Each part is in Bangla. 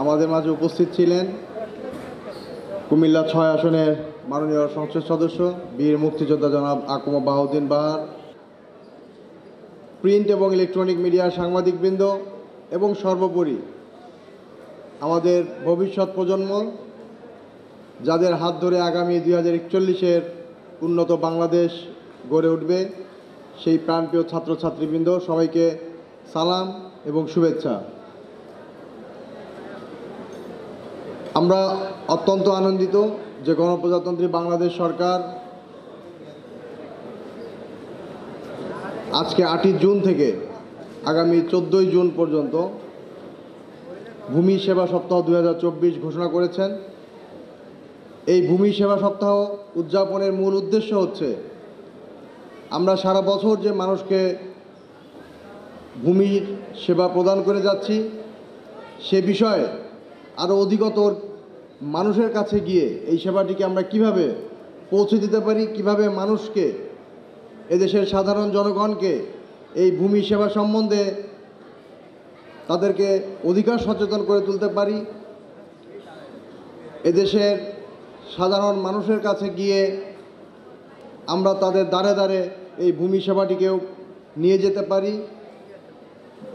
আমাদের মাঝে উপস্থিত ছিলেন কুমিল্লা ৬ আসনের মাননীয় সংসদ সদস্য বীর মুক্তিযোদ্ধা জনাব আকুমা বাহাউদ্দিন বাহার, প্রিন্ট এবং ইলেকট্রনিক মিডিয়ার সাংবাদিকবৃন্দ এবং সর্বোপরি আমাদের ভবিষ্যৎ প্রজন্ম, যাদের হাত ধরে আগামী 2041-এর উন্নত বাংলাদেশ গড়ে উঠবে, সেই প্রাণপ্রিয় ছাত্রছাত্রীবৃন্দ, সবাইকে সালাম এবং শুভেচ্ছা। আমরা অত্যন্ত আনন্দিত যে গণপ্রজাতন্ত্রী বাংলাদেশ সরকার আজকে 8ই জুন থেকে আগামী 14ই জুন পর্যন্ত ভূমি সেবা সপ্তাহ 2024 ঘোষণা করেছেন। এই ভূমি সেবা সপ্তাহ উদযাপনের মূল উদ্দেশ্য হচ্ছে আমরা সারা বছর যে মানুষকে ভূমির সেবা প্রদান করে যাচ্ছি, সে বিষয়ে আরও অধিকতর মানুষের কাছে গিয়ে এই সেবাটিকে আমরা কিভাবে পৌঁছে দিতে পারি, কিভাবে মানুষকে, এদেশের সাধারণ জনগণকে এই ভূমি সেবা সম্বন্ধে তাদেরকে অধিকার সচেতন করে তুলতে পারি, এদেশের সাধারণ মানুষের কাছে গিয়ে আমরা তাদের দ্বারে দ্বারে এই ভূমি সেবাটিকেও নিয়ে যেতে পারি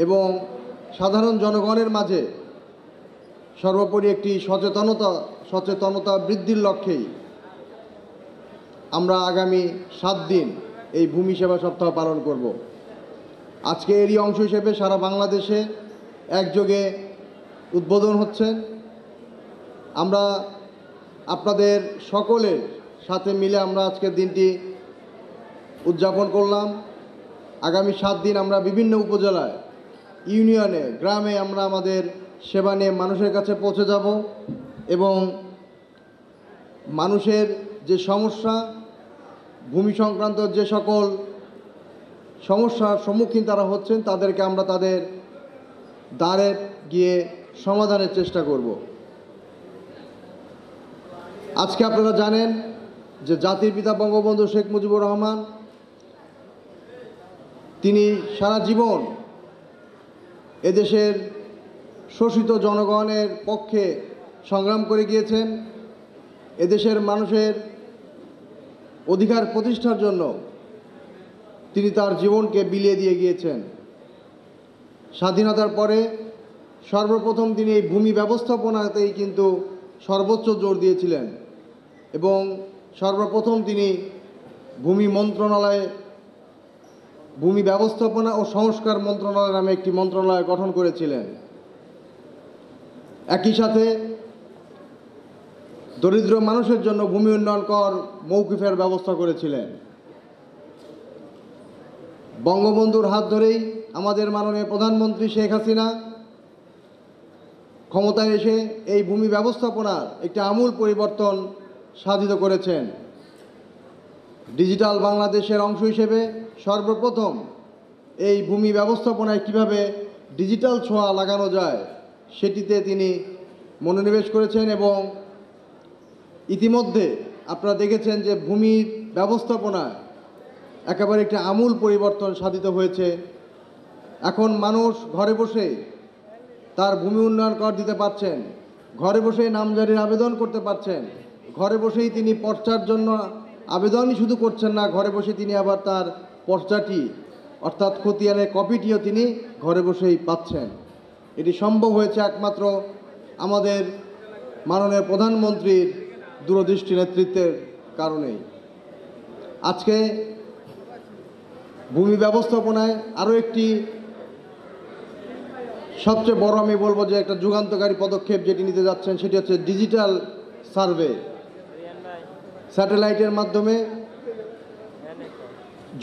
এবং সাধারণ জনগণের মাঝে সর্বোপরি একটি সচেতনতা বৃদ্ধির লক্ষ্যেই আমরা আগামী 7 দিন এই ভূমি সেবা সপ্তাহ পালন করব। আজকে এরই অংশ হিসেবে সারা বাংলাদেশে একযোগে উদ্বোধন হচ্ছে। আমরা আপনাদের সকলের সাথে মিলে আমরা আজকের দিনটি উদযাপন করলাম। আগামী 7 দিন আমরা বিভিন্ন উপজেলায়, ইউনিয়নে, গ্রামে আমরা আমাদের সেবা নিয়ে মানুষের কাছে পৌঁছে যাব এবং মানুষের যে সমস্যা, ভূমি সংক্রান্ত যে সকল সমস্যার সম্মুখীন তারা হচ্ছেন, তাদেরকে আমরা তাদের দ্বারে গিয়ে সমাধানের চেষ্টা করব। আজকে আপনারা জানেন যে জাতির পিতা বঙ্গবন্ধু শেখ মুজিবুর রহমান তিনি সারা জীবন এদেশের শোষিত জনগণের পক্ষে সংগ্রাম করে গিয়েছেন। এদেশের মানুষের অধিকার প্রতিষ্ঠার জন্য তিনি তার জীবনকে বিলিয়ে দিয়ে গিয়েছেন। স্বাধীনতার পরে সর্বপ্রথম তিনি এই ভূমি ব্যবস্থাপনাতেই কিন্তু সর্বোচ্চ জোর দিয়েছিলেন এবং সর্বপ্রথম তিনি ভূমি ব্যবস্থাপনা ও সংস্কার মন্ত্রণালয় নামে একটি মন্ত্রণালয় গঠন করেছিলেন। একই সাথে দরিদ্র মানুষের জন্য ভূমি উন্নয়ন কর মৌকুফের ব্যবস্থা করেছিলেন। বঙ্গবন্ধুর হাত ধরেই আমাদের মাননীয় প্রধানমন্ত্রী শেখ হাসিনা ক্ষমতায় এসে এই ভূমি ব্যবস্থাপনার একটি আমূল পরিবর্তন সাধিত করেছেন। ডিজিটাল বাংলাদেশের অংশ হিসেবে সর্বপ্রথম এই ভূমি ব্যবস্থাপনায় কিভাবে ডিজিটাল ছোঁয়া লাগানো যায় সেটিতে তিনি মনোনিবেশ করেছেন এবং ইতিমধ্যে আপনারা দেখেছেন যে ভূমির ব্যবস্থাপনায় একেবারে একটি আমূল পরিবর্তন সাধিত হয়েছে। এখন মানুষ ঘরে বসে তার ভূমি উন্নয়ন কর দিতে পারছেন, ঘরে বসেই নামজারির আবেদন করতে পারছেন, ঘরে বসেই তিনি পর্চার জন্য আবেদনই শুধু করছেন না, ঘরে বসে তিনি আবার তার পর্চাটি অর্থাৎ খতিয়ানের কপিটিও তিনি ঘরে বসেই পাচ্ছেন। এটি সম্ভব হয়েছে একমাত্র আমাদের মাননীয় প্রধানমন্ত্রীর দূরদৃষ্টি নেতৃত্বের কারণেই। আজকে ভূমি ব্যবস্থাপনায় আরও একটি সবচেয়ে বড়, আমি বলবো যে একটা যুগান্তকারী পদক্ষেপ যেটি নিতে যাচ্ছেন, সেটি হচ্ছে ডিজিটাল সার্ভে। স্যাটেলাইটের মাধ্যমে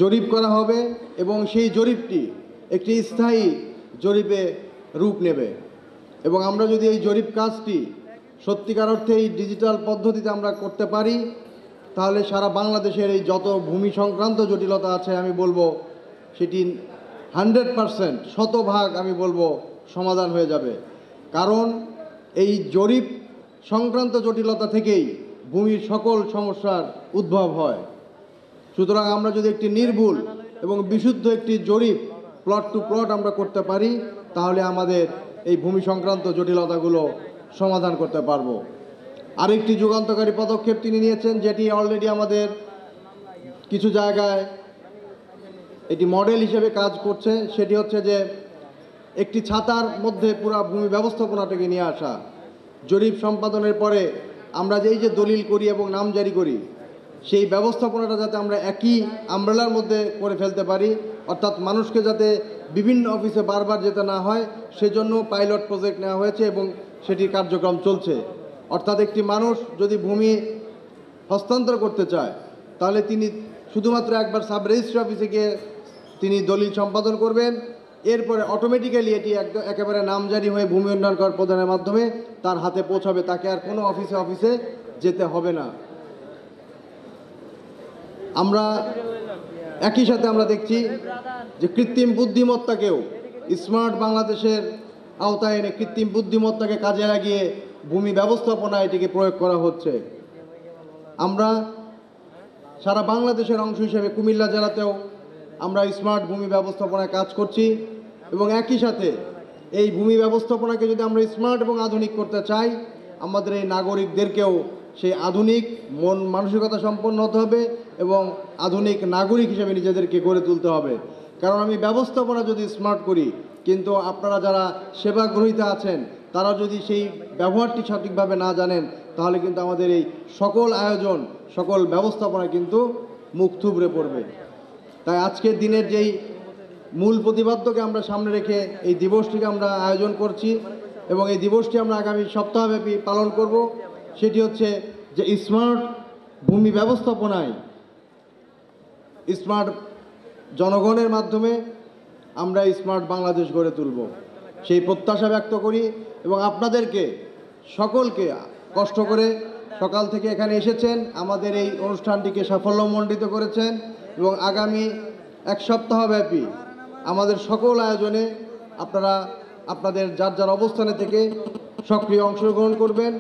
জরিপ করা হবে এবং সেই জরিপটি একটি স্থায়ী জরিপে রূপ নেবে এবং আমরা যদি এই জরিপ কাজটি সত্যিকার অর্থে এই ডিজিটাল পদ্ধতিতে আমরা করতে পারি, তাহলে সারা বাংলাদেশের এই যত ভূমি সংক্রান্ত জটিলতা আছে, আমি বলবো সেটি 100% শতভাগ আমি বলবো সমাধান হয়ে যাবে। কারণ এই জরিপ সংক্রান্ত জটিলতা থেকেই ভূমির সকল সমস্যার উদ্ভব হয়। সুতরাং আমরা যদি একটি নির্ভুল এবং বিশুদ্ধ একটি জরিপ প্লট টু প্লট আমরা করতে পারি, তাহলে আমাদের এই ভূমি সংক্রান্ত জটিলতাগুলো সমাধান করতে পারবো। আরেকটি যুগান্তকারী পদক্ষেপ তিনি নিয়েছেন, যেটি অলরেডি আমাদের কিছু জায়গায় এটি মডেল হিসেবে কাজ করছে। সেটি হচ্ছে যে একটি ছাতার মধ্যে পুরো ভূমি ব্যবস্থাপনাটাকে নিয়ে আসা। জরিপ সম্পাদনের পরে আমরা যে দলিল করি এবং নাম জারি করি, সেই ব্যবস্থাপনাটা যাতে আমরা একই আমব্রেলার মধ্যে করে ফেলতে পারি, অর্থাৎ মানুষকে যাতে বিভিন্ন অফিসে বারবার যেতে না হয়, সেজন্য পাইলট প্রজেক্ট নেওয়া হয়েছে এবং সেটির কার্যক্রম চলছে। অর্থাৎ একটি মানুষ যদি ভূমি হস্তান্তর করতে চায়, তাহলে তিনি শুধুমাত্র একবার সাব রেজিস্ট্রি অফিসে গিয়ে তিনি দলিল সম্পাদন করবেন। এরপরে অটোমেটিক্যালি এটি একেবারে নামজারি হয়ে ভূমি উন্নয়ন কর প্রদানের মাধ্যমে তার হাতে পৌঁছাবে, তাকে আর কোনো অফিসে যেতে হবে না। আমরা একই সাথে আমরা দেখছি যে কৃত্রিম বুদ্ধিমত্তাকেও স্মার্ট বাংলাদেশের আওতায় এনে কৃত্রিম বুদ্ধিমত্তাকে কাজে লাগিয়ে ভূমি ব্যবস্থাপনা এটিকে প্রয়োগ করা হচ্ছে। আমরা সারা বাংলাদেশের অংশ হিসেবে কুমিল্লা জেলাতেও আমরা স্মার্ট ভূমি ব্যবস্থাপনায় কাজ করছি এবং একই সাথে এই ভূমি ব্যবস্থাপনাকে যদি আমরা স্মার্ট এবং আধুনিক করতে চাই, আমাদের এই নাগরিকদেরকেও সেই আধুনিক মন মানসিকতা সম্পন্ন হতে হবে এবং আধুনিক নাগরিক হিসেবে নিজেদেরকে গড়ে তুলতে হবে। কারণ আমি ব্যবস্থাপনা যদি স্মার্ট করি, কিন্তু আপনারা যারা সেবা গ্রহীতা আছেন তারা যদি সেই ব্যবহারটি সঠিকভাবে না জানেন, তাহলে কিন্তু আমাদের এই সকল আয়োজন, সকল ব্যবস্থাপনা কিন্তু মুখ থুবড়ে পড়বে। তাই আজকের দিনের যেই মূল প্রতিপাদ্যকে আমরা সামনে রেখে এই দিবসটিকে আমরা আয়োজন করছি এবং এই দিবসটি আমরা আগামী সপ্তাহব্যাপী পালন করব। সেটি হচ্ছে যে স্মার্ট ভূমি ব্যবস্থাপনায় স্মার্ট জনগণের মাধ্যমে আমরা স্মার্ট বাংলাদেশ গড়ে তুলব, সেই প্রত্যাশা ব্যক্ত করি এবং আপনাদেরকে সকলকে কষ্ট করে সকাল থেকে এখানে এসেছেন, আমাদের এই অনুষ্ঠানটিকে সাফল্যমণ্ডিত করেছেন এবং আগামী এক সপ্তাহব্যাপী আমাদের সকল আয়োজনে আপনারা আপনাদের যার যার অবস্থানে থেকে সক্রিয় অংশগ্রহণ করবেন।